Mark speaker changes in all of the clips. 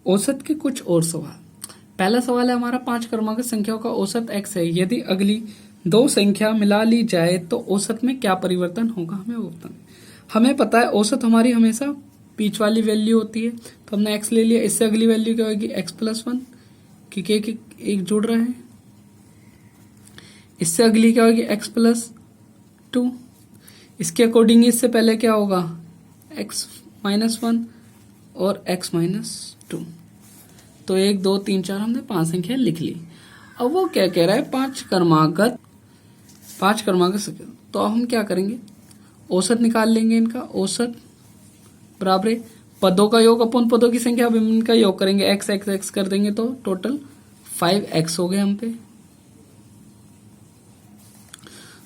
Speaker 1: औसत के कुछ और सवाल। पहला सवाल है हमारा, 5 क्रमांक संख्याओं का औसत x है, यदि अगली दो संख्या मिला ली जाए तो औसत में क्या परिवर्तन होगा, हमें वो बताना। हमें पता है औसत हमारी हमेशा बीच वाली वैल्यू होती है, तो हमने x ले लिया। इससे अगली वैल्यू क्या होगी, x+1, क्योंकि एक जुड़ रहा है। इससे अगली क्या होगी, x+2। इसके अकॉर्डिंग इससे पहले क्या होगा, x-1 और x-2। तो 1 2 3 4 हमने 5 संख्या लिख ली। अब वो क्या कह रहा है, 5 क्रमागत संख्या। तो अब हम क्या करेंगे, औसत निकाल लेंगे इनका। औसत बराबर है पदों का योग अपॉन पदों की संख्या। अब हम इनका योग करेंगे, x x x कर देंगे तो टोटल 5x हो गए हम पे।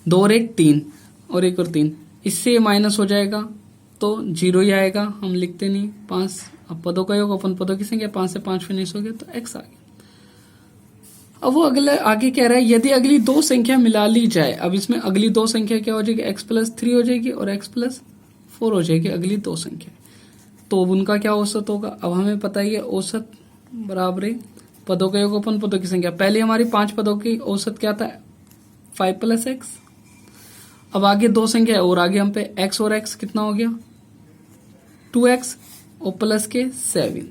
Speaker 1: 2 और 1 3 और 1 और 3, इससे माइनस हो जाएगा तो 0 ही आएगा, हम लिखते नहीं। 5, अब पदों का योग अपन पदों की संख्या, 5 से 5 फिनिश हो गया तो x आ गया। अब वो अगले आगे कह रहा है, यदि अगली दो संख्या मिला ली जाए। अब इसमें अगली दो संख्या क्या हो जाएगी, x+3 हो जाएगी और x+4 हो जाएगी अगली दो संख्या। तो उनका क्या औसत होगा। अब हमें पता ही है औसत बराबर है पदों का योग अपन पदों की संख्या। पहले हमारी 5 पदों की औसत क्या था, 5+x। अब आगे दो संख्या और आगे हम पे x और x कितना हो गया, 2x और प्लस के 7।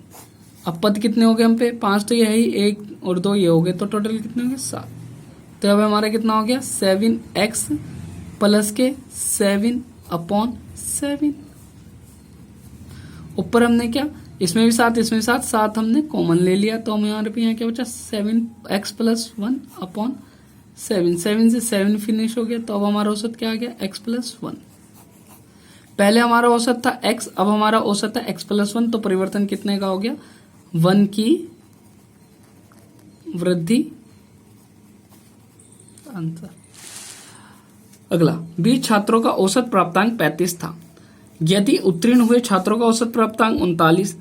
Speaker 1: अब पद कितने हो गए हम पे, 5 तो यही, 1 और 2 ये हो गए, तो टोटल कितने हो गए, 7। तो अब हमारा कितना हो गया, 7x प्लस के 7/7। ऊपर हमने क्या, इसमें भी 7 इसमें भी 7, 7 हमने कॉमन ले लिया, तो हमारे पे यहाँ क्या बचा, 7x+1/7। 7 से 7 फिनिश हो गया। तो अब हमारा औसत क्या आ गया, x+1। पहले हमारा औसत था x, अब हमारा औसत है x+1। तो परिवर्तन कितने का हो गया, 1 की वृद्धि अंतर। अगला, 20 छात्रों का औसत प्राप्तांक 35 था। यदि उत्तीर्ण हुए छात्रों का औसत प्राप्तांक 39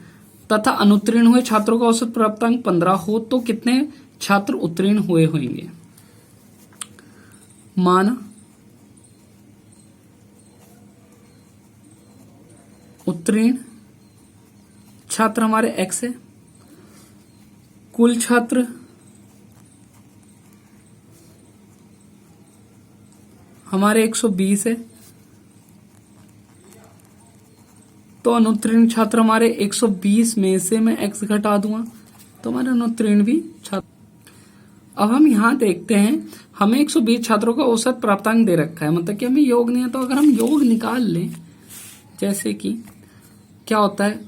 Speaker 1: तथा अनुत्तीर्ण हुए छात्रों का औसत प्राप्तांक 15 हो तो कितने छात्र उत्तीर्ण हुए होंगे। माना उत्तीर्ण छात्र हमारे x है, कुल छात्र हमारे 120 है, तो अनुत्तीर्ण छात्र हमारे 120 में से मैं x घटा दूंगा तो हमारे अनुत्तीर्ण भी छात्र। अब हम यहां देखते हैं, हमें 120 छात्रों का औसत प्राप्तांक दे रखा है, मतलब कि हमें योग नहीं है। तो अगर हम योग निकाल लें, जैसे कि क्या होता है,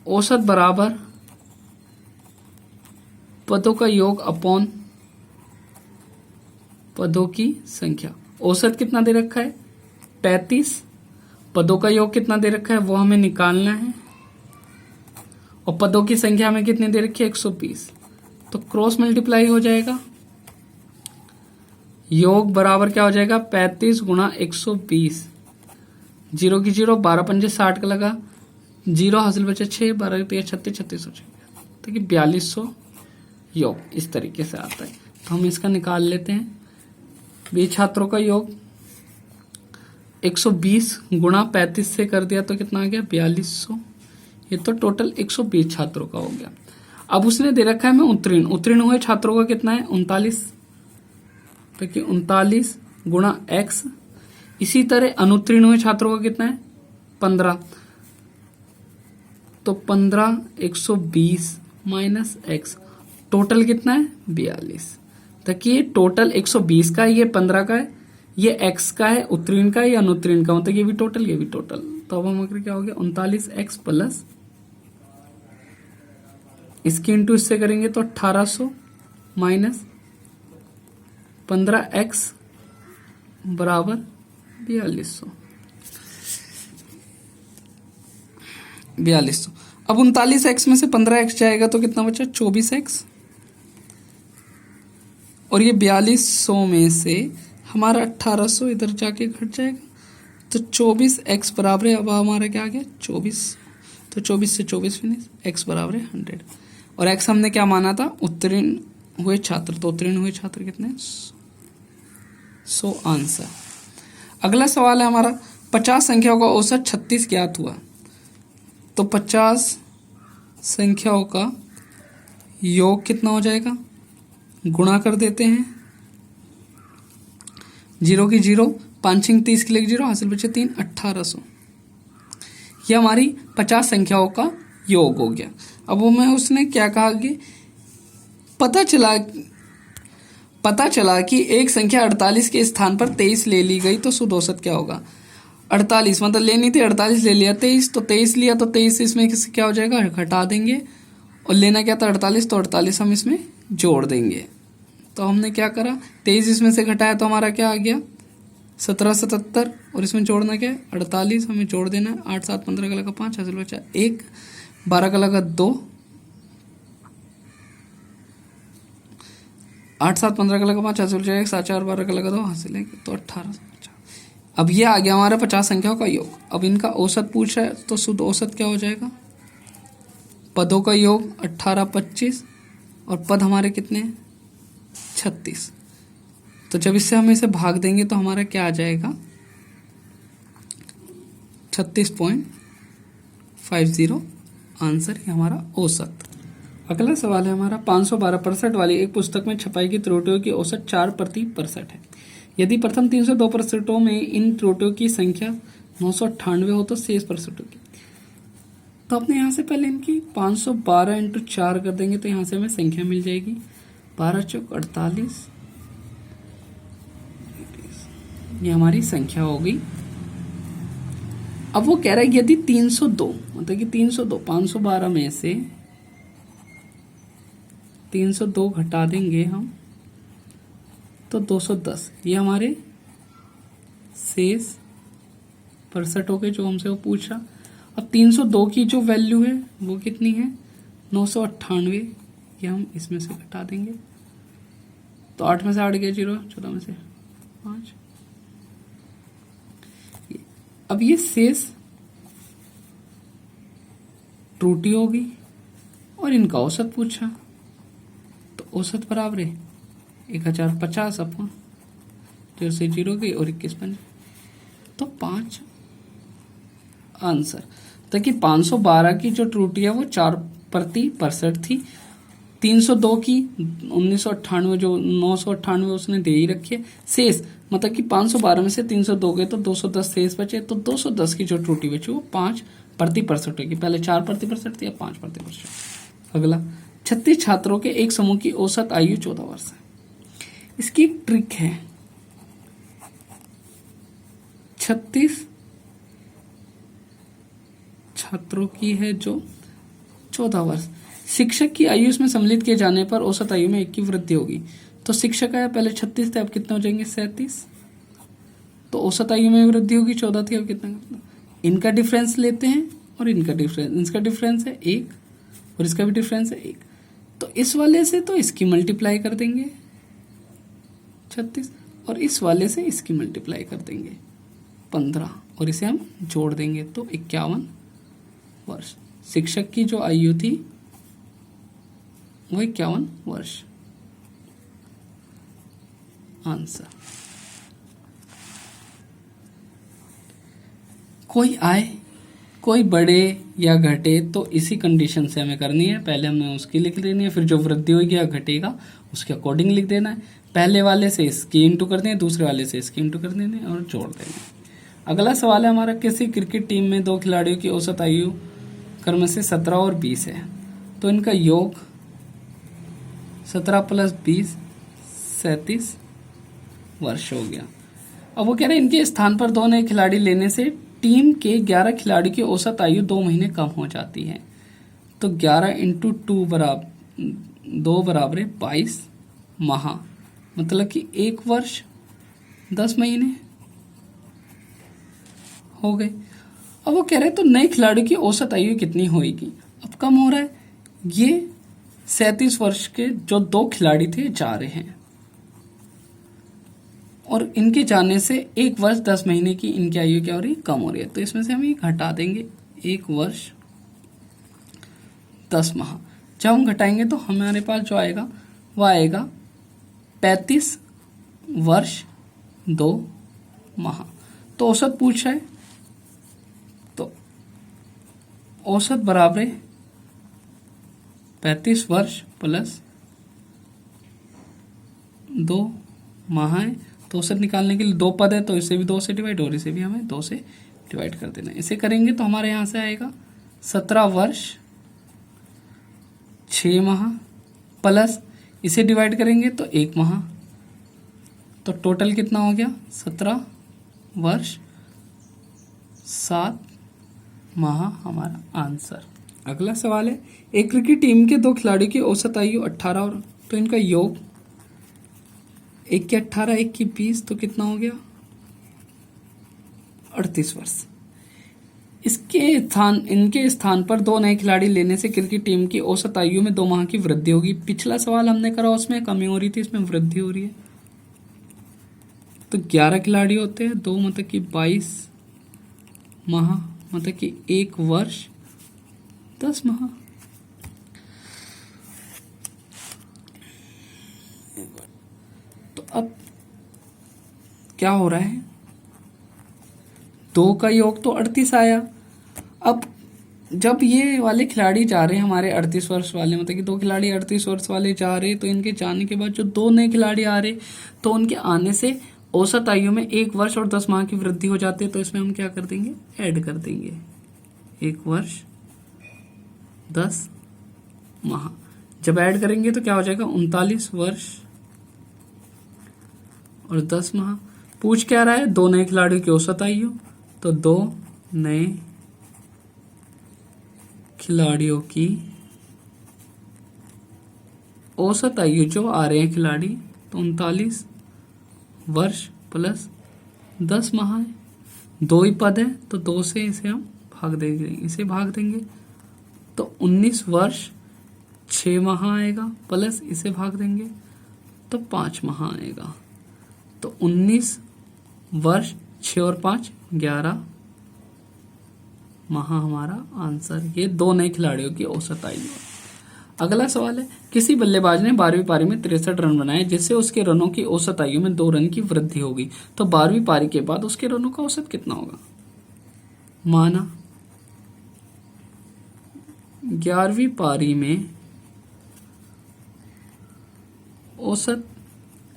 Speaker 1: औसत बराबर पदों का योग अपॉन पदों की संख्या। औसत कितना दे रखा है, 35। पदों का योग कितना दे रखा है, वो हमें निकालना है। और पदों की संख्या हमें कितनी दे रखी है, 120। तो क्रॉस मल्टीप्लाई हो जाएगा, योग बराबर क्या हो जाएगा, 35 गुणा 120। 0 की 0, 12 पंजे 60 का लगा, 0 हासिल बचा 6, 12 36, 36 हो जाएगा। तो 4200 योग इस तरीके से आता है। तो हम इसका निकाल लेते हैं। 20 छात्रों का योग 120 गुणा 35 से कर दिया तो कितना आ गया, 4200। ये तो टोटल 120 छात्रों का हो गया। अब उसने दे रखा है मैं उत्तीर्ण हुए छात्रों का कितना है, 39। तो 39 गुणा x। इसी तरह अनुत्तीर्ण हुए छात्रों का कितना है, 15। तो 15 120 माइनस x, टोटल कितना है, 42। तक ये टोटल 120 का है, ये 15 का है, ये x का है, उत्तीर्ण का है, या अनुत्तीर्ण का, मतलब ये भी टोटल ये भी टोटल। तो अब हम अगर क्या हो गया, 39x प्लस इसके इंटू इससे करेंगे तो 1800 माइनस 15x बराबर 4200। अब 39x में से 15x जाएगा तो कितना बचा, 24x। और ये 4200 में से हमारा 1800 इधर जाके घट जाएगा, तो 24x बराबर है, अब हमारा क्या आ गया, 24। तो 24 से 24 फिनिश, x बराबर है 100। और x हमने क्या माना था, उत्तीर्ण हुए छात्र, तो उत्तीर्ण हुए छात्र कितने, 100 आंसर। अगला सवाल है हमारा, 50 संख्याओं का औसत 36 ज्ञात हुआ। तो 50 संख्याओं का योग कितना हो जाएगा, गुणा कर देते हैं। 0 की 0, 5 6 30 के लिए 0, हासिल बचे 3, 1800। ये हमारी 50 संख्याओं का योग हो गया। अब वो में उसने क्या कहा कि पता चला कि एक संख्या 48 के स्थान पर 23 ले ली गई तो शुद्ध औसत क्या होगा। 48 मतलब लेनी थी, 48 ले लिया, 23 तो 23 लिया तो 23 इसमें क्या हो जाएगा, घटा देंगे। और लेना क्या था 48, तो 48 हम इसमें जोड़ देंगे। तो हमने क्या करा, 23 इसमें से घटाया तो हमारा क्या आ गया 1777, और इसमें जोड़ना क्या है 48, हमें जोड़ देना है। 8 7 15 का लगा 5, हासिल बचा 1, 12 का लगा 2, 8 7 15 का लगा 5, हासिल बचा 1, 7 4 12 का लगा 2, हासिल है तो 18। अब ये आ गया हमारा 50 संख्याओं का योग। अब इनका औसत पूछ रहा है तो शुद्ध औसत क्या हो जाएगा, पदों का योग 18 25, और पद हमारे कितने हैं 36। तो जब इससे हम इसे भाग देंगे तो हमारा क्या आ जाएगा 36.50 आंसर है हमारा औसत। अगला सवाल है हमारा 512% वाली एक पुस्तक में छपाई की त्रुटियों की औसत 4% है। यदि प्रथम 302 प्रतिशतों में इन त्रुटियों की संख्या 998 हो तो शेष प्रतिशतों की। तो अपने यहाँ से पहले इनकी 512 इंटू 4 कर देंगे तो यहाँ से हमें संख्या मिल जाएगी 12 चौक 48, ये हमारी संख्या हो गई। अब वो कह रहा है यदि 302 मतलब कि 302 512 में से 302 घटा देंगे हम तो 210, ये हमारे शेष % हो गए जो हमसे वो पूछा। अब 302 की जो वैल्यू है वो कितनी है 998, ये हम इसमें से घटा देंगे तो 8 में से 8 गया 0, 14 में से 5। अब ये शेष त्रुटि होगी और इनका औसत पूछा तो औसत बराबर है 1050 अपन 0 से 0 गई और 21 बन तो 5 आंसर। तो कि 512 की जो त्रुटि है वो 4% थी, 302 की 1998 जो 998 उसने दे ही रखी है। शेष मतलब कि 512 में से 302 गए तो 210 शेष बचे, तो 210 की जो त्रुटि बची वो 5% होगी। पहले 4% थी अब 5%। अगला 36 छात्रों के एक समूह की औसत आयु 14 वर्ष है। इसकी एक ट्रिक है, 36 छात्रों की है जो 14 वर्ष। शिक्षक की आयु इसमें सम्मिलित किए जाने पर औसत आयु में 1 की वृद्धि होगी। तो शिक्षक आया पहले 36 थे अब कितने हो जाएंगे 37, तो औसत आयु में वृद्धि होगी 14 थी अब कितना। इनका डिफरेंस लेते हैं और इनका डिफरेंस है 1 और इसका भी डिफरेंस है 1, तो इस वाले से तो इसकी मल्टीप्लाई कर देंगे 36 और इस वाले से इसकी मल्टीप्लाई कर देंगे 15 और इसे हम जोड़ देंगे तो 51 वर्ष। शिक्षक की जो आयु थी वो 51 वर्ष आंसर। कोई आए कोई बढ़े या घटे तो इसी कंडीशन से हमें करनी है। पहले हमें उसकी लिख लेनी है, फिर जो वृद्धि होगी या घटेगा उसके अकॉर्डिंग लिख देना है। पहले वाले से इसकी इंटू कर दें, दूसरे वाले से इसकी इंटू कर देंगे और जोड़ देंगे। अगला सवाल है हमारा, किसी क्रिकेट टीम में 2 खिलाड़ियों की औसत आयु क्रम से 17 और 20 है, तो इनका योग 17 + 20 37 वर्ष हो गया। अब वो कह रहे हैं इनके स्थान पर 2 नए खिलाड़ी लेने से टीम के 11 खिलाड़ियों की औसत आयु 2 महीने कम हो जाती है। तो 11 × 2 बराबर 22 माह, मतलब कि 1 वर्ष 10 महीने हो गए। अब वो कह रहे हैं तो नए खिलाड़ियों की औसत आयु कितनी होगी। अब कम हो रहा है, ये 37 वर्ष के जो 2 खिलाड़ी थे जा रहे हैं और इनके जाने से 1 वर्ष 10 महीने की इनकी आयु क्या हो रही है, कम हो रही है। तो इसमें से हम ये घटा देंगे 1 वर्ष 10 माह। जब हम घटाएंगे तो हमारे पास जो आएगा वो आएगा 35 वर्ष 2 माह। तो औसत पूछ रहा है, तो औसत बराबर है 35 वर्ष प्लस 2 माह है। तो औसत निकालने के लिए 2 पद है, तो इसे भी 2 से डिवाइड और इसे भी हमें 2 से डिवाइड कर देना है। इसे करेंगे तो हमारे यहाँ से आएगा 17 वर्ष 6 माह प्लस इसे डिवाइड करेंगे तो 1 माह, तो टोटल कितना हो गया 17 वर्ष 7 माह हमारा आंसर। अगला सवाल है, एक क्रिकेट टीम के 2 खिलाड़ियों की औसत आयु 18 और तो इनका योग, एक की 18 एक की 20, तो कितना हो गया 38 वर्ष। इनके स्थान पर 2 नए खिलाड़ी लेने से क्रिकेट टीम की औसत आयु में 2 माह की वृद्धि होगी। पिछला सवाल हमने करा उसमें कमी हो रही थी, इसमें वृद्धि हो रही है। तो 11 खिलाड़ी होते हैं, 2 मतलब कि 22 माह मतलब कि 1 वर्ष 10 माह। तो अब क्या हो रहा है, 2 का योग तो 38 आया। अब जब ये वाले खिलाड़ी जा रहे हैं हमारे 38 वर्ष वाले, मतलब कि 2 खिलाड़ी 38 वर्ष वाले जा रहे, तो इनके जाने के बाद जो 2 नए खिलाड़ी आ रहे, तो उनके आने से औसत आयु में 1 वर्ष और 10 माह की वृद्धि हो जाती है। तो इसमें हम क्या कर देंगे, ऐड कर देंगे 1 वर्ष 10 माह। जब ऐड करेंगे तो क्या हो जाएगा 39 वर्ष और 10 माह। पूछ क्या रहा है, 2 नए खिलाड़ियों की औसत आयु, तो 2 नए खिलाड़ियों की औसत आयु जो आ रहे हैं खिलाड़ी, तो 39 वर्ष प्लस 10 माह है। 2 ही पद है, तो 2 से इसे हम भाग देंगे, तो 19 वर्ष 6 माह आएगा, प्लस इसे भाग देंगे तो 5 माह आएगा। तो 19 वर्ष 6 और 5 11 माह हमारा आंसर। ये 2 नए खिलाड़ियों की औसत आयु। अगला सवाल है, किसी बल्लेबाज ने 12वीं पारी में 63 रन बनाए, जिससे उसके रनों की औसत आयु में 2 रन की वृद्धि होगी। तो 12वीं पारी के बाद उसके रनों का औसत कितना होगा। माना 11वीं पारी में औसत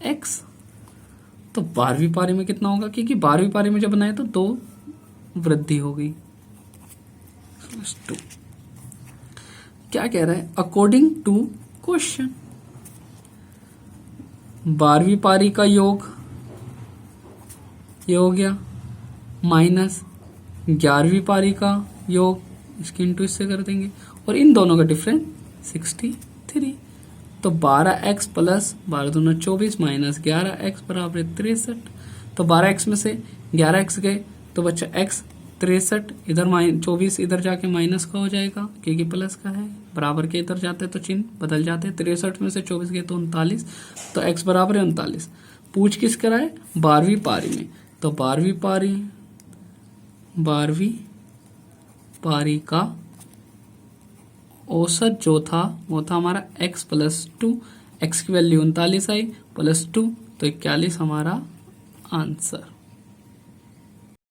Speaker 1: x, तो 12वीं पारी में कितना होगा, क्योंकि 12वीं पारी में जब बनाए तो 2 वृद्धि हो गई। क्या कह रहा है, अकॉर्डिंग टू क्वेश्चन 12वीं पारी का योग ये हो गया, माइनस 11वीं पारी का योग, इसकी इंटू इससे कर देंगे, और इन दोनों का डिफरेंस 63। तो 12x प्लस 12 दूना 24 माइनस 11x बराबर 63। तो 12x में से 11x गए तो बच्चा x 63, इधर 24 इधर जाके माइनस का हो जाएगा क्योंकि प्लस का है, बराबर के इधर जाते तो चिन्ह बदल जाते। 63 में से 24 गए तो 39, तो x बराबर है 39। पूछ किस कराए, 12वीं पारी में, तो 12वीं पारी का औसत जो था वो था हमारा x प्लस 2, x की वैल्यू 39 आई प्लस 2, तो 41 हमारा आंसर।